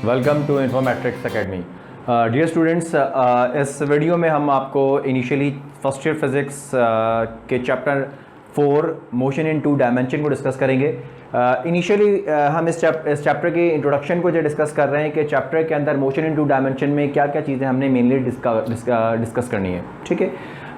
Welcome to Informatrics academy. Dear students, इस video में हम आपको इनिशियली फर्स्ट ईयर फिज़िक्स के चैप्टर 4 मोशन इन 2 डायमेंशन को डिस्कस करेंगे। इनिशियली हम इस चैप्टर के इंट्रोडक्शन को जो डिस्कस कर रहे हैं कि चैप्टर के अंदर मोशन इन 2 डायमेंशन में क्या क्या चीज़ें हमने मेनली डिस्कस करनी है। ठीक है,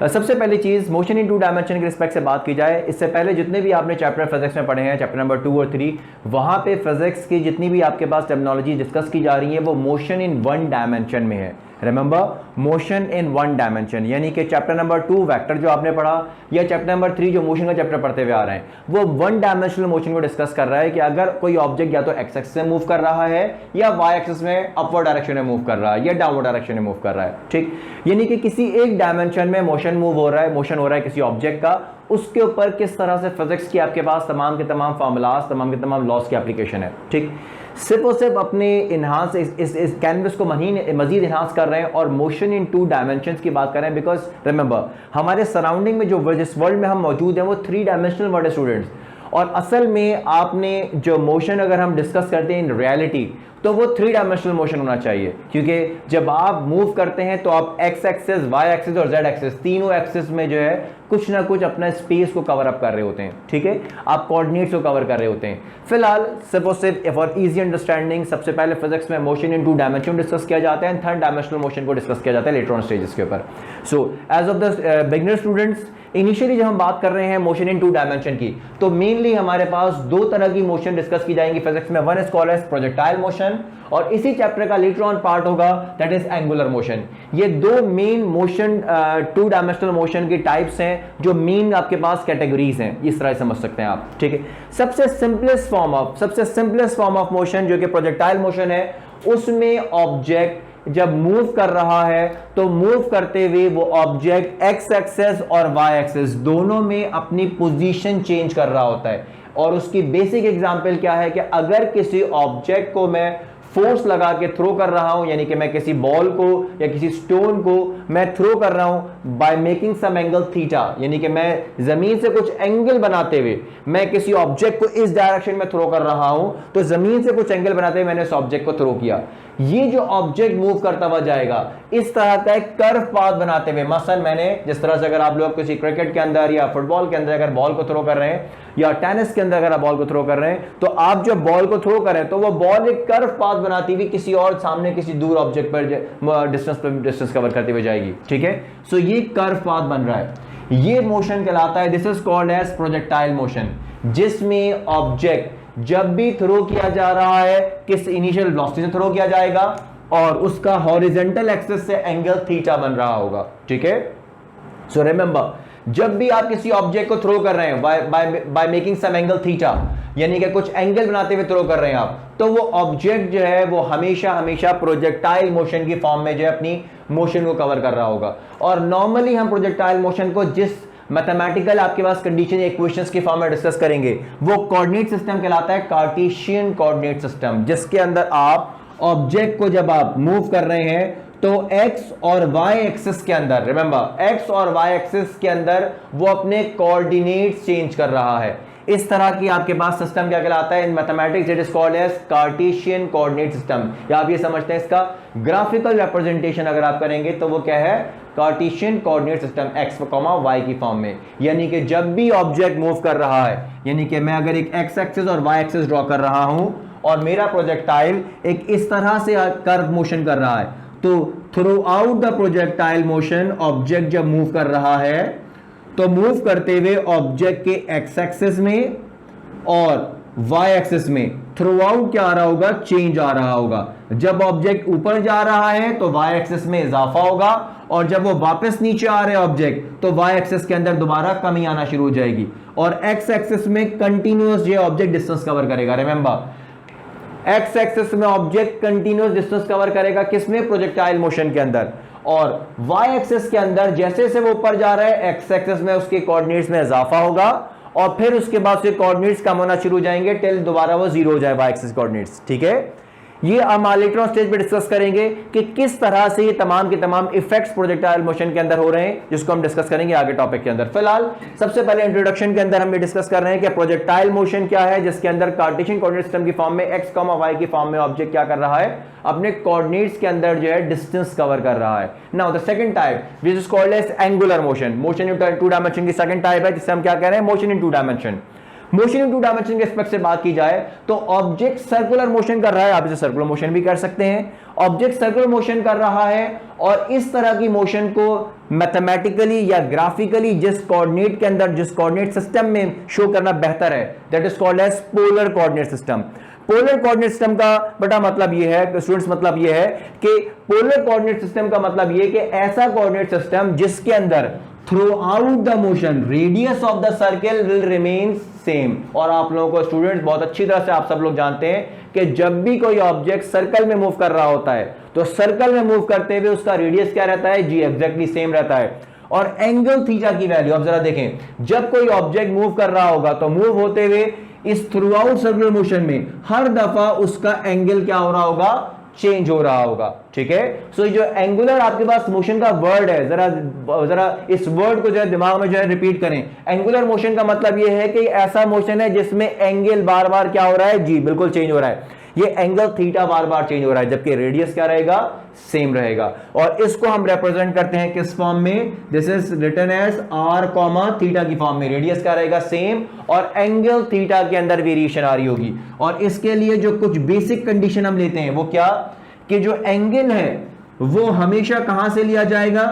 सबसे पहली चीज़ मोशन इन 2 डायमेंशन के रिस्पेक्ट से बात की जाए, इससे पहले जितने भी आपने चैप्टर फिजिक्स में पढ़े हैं, चैप्टर नंबर 2 और 3, वहाँ पे फिजिक्स की जितनी भी आपके पास टर्मिनोलॉजी डिस्कस की जा रही है वो मोशन इन 1 डायमेंशन में है। रिमेंबर, मोशन इन 1 डायमेंशन, यानी कि चैप्टर नंबर 2 वेक्टर जो आपने पढ़ा या चैप्टर नंबर 3 जो मोशन का चैप्टर पढ़ते हुए आ रहे हैं, वो 1 डायमेंशनल मोशन को डिस्कस कर रहा है कि अगर कोई ऑब्जेक्ट या तो एक्स एक्सिस में मूव कर रहा है या वाई एक्सिस में अपवर्ड डायरेक्शन में मूव कर रहा है या डाउनवर्ड डायरेक्शन में मूव कर रहा है। ठीक, यानी कि किसी एक डायमेंशन में मोशन हो रहा है किसी ऑब्जेक्ट का, उसके ऊपर किस तरह से फिजिक्स की आपके पास तमाम के तमाम फार्मूलाज, तमाम के तमाम लॉस की एप्लीकेशन है। ठीक, सिर्फ और सिर्फ अपने इन्हांस इस कैनवस को मजीद इन्हांस कर रहे हैं और मोशन इन 2 डायमेंशंस की बात कर रहे हैं। बिकॉज रिमेंबर, हमारे सराउंडिंग में जिस वर्ल्ड में हम मौजूद हैं वो 3 डायमेंशनल वर्ल्ड है स्टूडेंट्स। और असल में आपने जो मोशन अगर हम डिस्कस करते हैं इन रियलिटी, तो वो 3 डायमेंशनल मोशन होना चाहिए, क्योंकि जब आप मूव करते हैं तो आप एक्स एक्सिस, वाई एक्सिस और जेड एक्सिस, तीनों एक्सिस में जो है कुछ ना कुछ अपना स्पेस को कवर अप कर रहे होते हैं। ठीक है, आप कोऑर्डिनेट्स को कवर कर रहे होते हैं। फिलहाल सिर्फ और सिर्फ फॉर इजी अंडरस्टैंडिंग सबसे पहले फिजिक्स में मोशन इन 2 डायमेंशन डिस्कस किया जाता है, 3rd डायमेंशनल मोशन को डिस्कस किया जाता है लेटर ऑन स्टेजेस के ऊपर। So as of the beginner students, initially जब हम बात कर रहे हैं मोशन इन 2 डायमेंशन की, तो मेनली हमारे पास 2 तरह की मोशन डिस्कस की जाएंगी फिजिक्स में। One is called as projectile motion और इसी चैप्टर का लेटर ऑन पार्ट होगा दैट इज एंगुलर मोशन। ये 2 मेन मोशन 2 डायमेंशनल मोशन की टाइप्स हैं जो मेन आपके पास कैटेगरीज हैं, इस तरह समझ सकते हैं आप। ठीक है, सबसे सिंपलेस्ट फॉर्म ऑफ मोशन जो कि प्रोजेक्टाइल मोशन है, उसमें ऑब्जेक्ट जब मूव कर रहा है तो मूव करते हुए वो ऑब्जेक्ट एक्स एक्सिस और वाई एक्सिस दोनों में अपनी पोजीशन चेंज कर रहा होता है। और उसकी बेसिक एग्जांपल क्या है कि अगर किसी ऑब्जेक्ट को मैं फोर्स लगा के थ्रो कर रहा हूं, यानी कि मैं किसी बॉल को या किसी स्टोन को मैं थ्रो कर रहा हूं by making some angle theta, यानी कि मैं जमीन से कुछ एंगल बनाते हुए मैं किसी ऑब्जेक्ट को इस डायरेक्शन में थ्रो कर रहा हूं, तो जमीन से कुछ एंगल बनाते हुए मैंने उस ऑब्जेक्ट को थ्रो किया। ये जो ऑब्जेक्ट मूव करता हुआ जाएगा इस तरह का एक कर्व पाथ बनाते हुए, मसलन मैंने जिस तरह से अगर आप लोग किसी क्रिकेट के अंदर या फुटबॉल के अंदर अगर बॉल को थ्रो कर रहे हैं या टेनिस के अंदर अगर आप बॉल को थ्रो कर रहे हैं, तो आप जब बॉल को थ्रो करें तो वो बॉल एक कर्व पाथ बनाती हुई किसी और सामने किसी दूर ऑब्जेक्ट पर डिस्टेंस कवर करते हुए जाएगी। ठीक है, सो ये कर्व पाथ बन रहा है, ये मोशन कहलाता है, this is called as projectile motion, जिसमें ऑब्जेक्ट जब भी थ्रो किया जा रहा है किस इनिशियल वेलोसिटी से थ्रो किया जाएगा और उसका हॉरिजॉन्टल एक्सिस से एंगल थीटा बन रहा होगा। ठीक है, सो रिमेंबर, जब भी आप किसी ऑब्जेक्ट को थ्रो कर रहे हैं by making some angle theta, यानी कि कुछ एंगल बनाते हुए थ्रो कर रहे हैं आप, तो वो ऑब्जेक्ट जो है वो हमेशा प्रोजेक्टाइल मोशन की फॉर्म में जो है अपनी मोशन को कवर कर रहा होगा। और नॉर्मली हम प्रोजेक्टाइल मोशन को जिस मैथमेटिकल आपके पास कंडीशन इक्वेशंस की फॉर्म में डिस्कस करेंगे वो कोऑर्डिनेट सिस्टम कहलाता है, कार्टेशियन कोऑर्डिनेट सिस्टम, जिसके अंदर आप ऑब्जेक्ट को जब आप मूव कर रहे हैं तो एक्स और वाई एक्सिस के अंदर, रिमेंबर एक्स और वाई एक्सिस के अंदर वो अपने कोऑर्डिनेट चेंज कर रहा है। इस तरह की आपके पास सिस्टम क्या कहलाता है in mathematics, it is called as cartesian coordinate system, या आप ये समझते हैं इसका ग्राफिकल रिप्रेजेंटेशन अगर आप करेंगे तो वो क्या है, cartesian coordinate system X Y की फॉर्म में। यानी कि जब भी ऑब्जेक्ट मूव कर रहा है, यानी कि मैं अगर एक एक्स एक्सिस और वाई एक्सिस ड्रॉ कर रहा हूं और मेरा प्रोजेक्टाइल एक इस तरह से कर्व मोशन कर रहा है, तो through out the projectile motion object जब मूव कर रहा है तो मूव करते हुए ऑब्जेक्ट के एक्स एक्सिस में और वाई एक्सिस में थ्रू आउट क्या आ रहा होगा, चेंज आ रहा होगा। जब ऑब्जेक्ट ऊपर जा रहा है तो वाई एक्सिस में इजाफा होगा और जब वो वापस नीचे आ रहे ऑब्जेक्ट तो वाई एक्सिस के अंदर दोबारा कमी आना शुरू हो जाएगी और एक्स एक्सिस में कंटिन्यूअस ये ऑब्जेक्ट डिस्टेंस कवर करेगा। रिमेंबर, एक्स एक्सिस में ऑब्जेक्ट कंटिन्यूअस डिस्टेंस कवर करेगा, किसमें, प्रोजेक्टाइल मोशन के अंदर। और वाई एक्सिस के अंदर जैसे जैसे वो ऊपर जा रहा है एक्स एक्सिस में उसके कोऑर्डिनेट्स में इजाफा होगा और फिर उसके बाद से कोऑर्डिनेट्स कम होना शुरू हो जाएंगे टिल दोबारा वो 0 हो जाए वाई एक्सिस कोऑर्डिनेट्स। ठीक है, ये हम लेटर ऑन स्टेज पे डिस्कस करेंगे कि किस तरह से ये तमाम के तमाम इफेक्ट्स प्रोजेक्टाइल मोशन के अंदर हो रहे हैं, जिसको हम डिस्कस करेंगे आगे टॉपिक के अंदर। फिलहाल सबसे पहले इंट्रोडक्शन के अंदर हम ये डिस्कस कर रहे हैं कि प्रोजेक्टाइल मोशन क्या है, जिसके अंदर कार्टेशियन कोऑर्डिनेट सिस्टम की फॉर्म में x, y की फॉर्म में ऑब्जेक्ट क्या कर रहा है, अपने कोऑर्डिनेट्स के अंदर जो है डिस्टेंस कवर कर रहा है। Now the second type which is called as angular motion, motion in two dimension की सेकंड टाइप है, जिसे हम क्या कह रहे हैं, motion in two dimension. Motion in two dimension के एस्पेक्ट से बात की जाए तो ऑब्जेक्ट सर्कुलर मोशन कर रहा है, आप इसे सर्कुलर मोशन भी कर सकते हैं। ऑब्जेक्ट सर्कुलर मोशन कर रहा है और इस तरह की मोशन को मैथमेटिकली या ग्राफिकली जिस कोऑर्डिनेट के अंदर, जिस कोऑर्डिनेट सिस्टम में शो करना बेहतर है, that is called as polar coordinate system. Polar coordinate system का बड़ा मतलब यह है स्टूडेंट्स, मतलब यह है कि पोलर कोऑर्डिनेट सिस्टम का मतलब यह है कि ऐसा कोऑर्डिनेट सिस्टम जिसके अंदर through-out the motion radius of the circle will remain same. और आप लोगों को स्टूडेंट्स बहुत अच्छी तरह से आप सब लोग जानते हैं कि जब भी कोई ऑब्जेक्ट सर्कल में मूव कर रहा होता है तो सर्कल में मूव करते हुए उसका रेडियस क्या रहता है जी, एग्जैक्टली सेम रहता है। और एंगल थीटा की वैल्यू आप जरा देखें, जब कोई ऑब्जेक्ट मूव कर रहा होगा तो मूव होते हुए इस थ्रू आउट सर्कुलर मोशन में हर दफा उसका एंगल क्या हो रहा होगा, चेंज हो रहा होगा। ठीक है, सो जो एंगुलर आपके पास मोशन का वर्ड है, जरा इस वर्ड को जो है दिमाग में जो है रिपीट करें। एंगुलर मोशन का मतलब ये है कि ऐसा मोशन है जिसमें एंगल बार बार क्या हो रहा है जी, बिल्कुल चेंज हो रहा है। ये एंगल थीटा बार बार चेंज हो रहा है, जबकि रेडियस क्या रहेगा, सेम रहेगा। और इसको हम रिप्रेजेंट करते हैं किस फॉर्म में, this is written as r comma theta की फॉर्म में। रेडियस क्या रहेगा, सेम, और एंगल थीटा के अंदर वेरिएशन आ रही होगी। और इसके लिए जो कुछ बेसिक कंडीशन हम लेते हैं वो क्या, कि जो एंगल है वो हमेशा कहां से लिया जाएगा,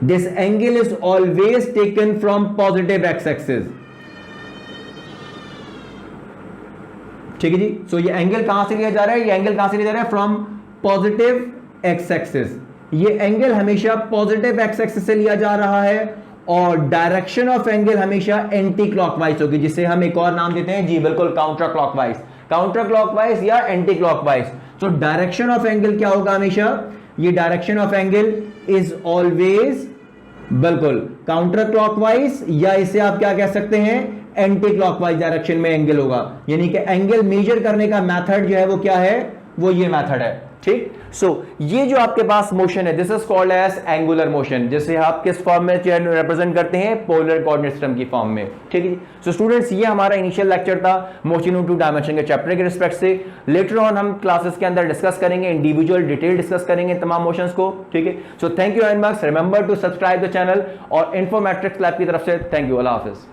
this angle is always taken from positive x axis. ठीक है जी, सो ये एंगल कहां से लिया जा रहा है, ये एंगल कहां से लिया जा रहा है, फ्रॉम पॉजिटिव एक्स एक्सिस। ये एंगल हमेशा पॉजिटिव एक्स एक्सिस से लिया जा रहा है और डायरेक्शन ऑफ एंगल हमेशा एंटी क्लॉकवाइज होगी, जिसे हम एक और नाम देते हैं जी, बिल्कुल काउंटर क्लॉकवाइज, काउंटर क्लॉकवाइज या एंटी क्लॉकवाइज। तो डायरेक्शन ऑफ एंगल क्या होगा हमेशा, ये direction of angle is always बिल्कुल काउंटर क्लॉकवाइज, या इसे आप क्या कह सकते हैं, एंटी क्लॉकवाइज डायरेक्शन में एंगल होगा। यानी कि एंगल मेजर करने का मेथड जो है वो क्या है, वो ये मेथड है। ठीक, सो ये जो आपके पास मोशन है this is called as angular motion, जिसे आप किस फॉर्म में रिप्रेजेंट करते हैं, पोलर कोऑर्डिनेट सिस्टम की फॉर्म में। ठीक है, सो स्टूडेंट्स ये हमारा इनिशियल लेक्चर था मोशन इन टू डायमेंशन के चैप्टर के रिस्पेक्ट से। लेटर ऑन हम क्लासेस के अंदर डिस्कस करेंगे, इंडिविजुअल डिटेल डिस्कस करेंगे तमाम मोशंस को। ठीक है, so thank you very much, remember to subscribe the channel, और इन्फॉर्मेट्रिक्स लैब की तरफ से थैंक यू, अल्लाह हाफिज।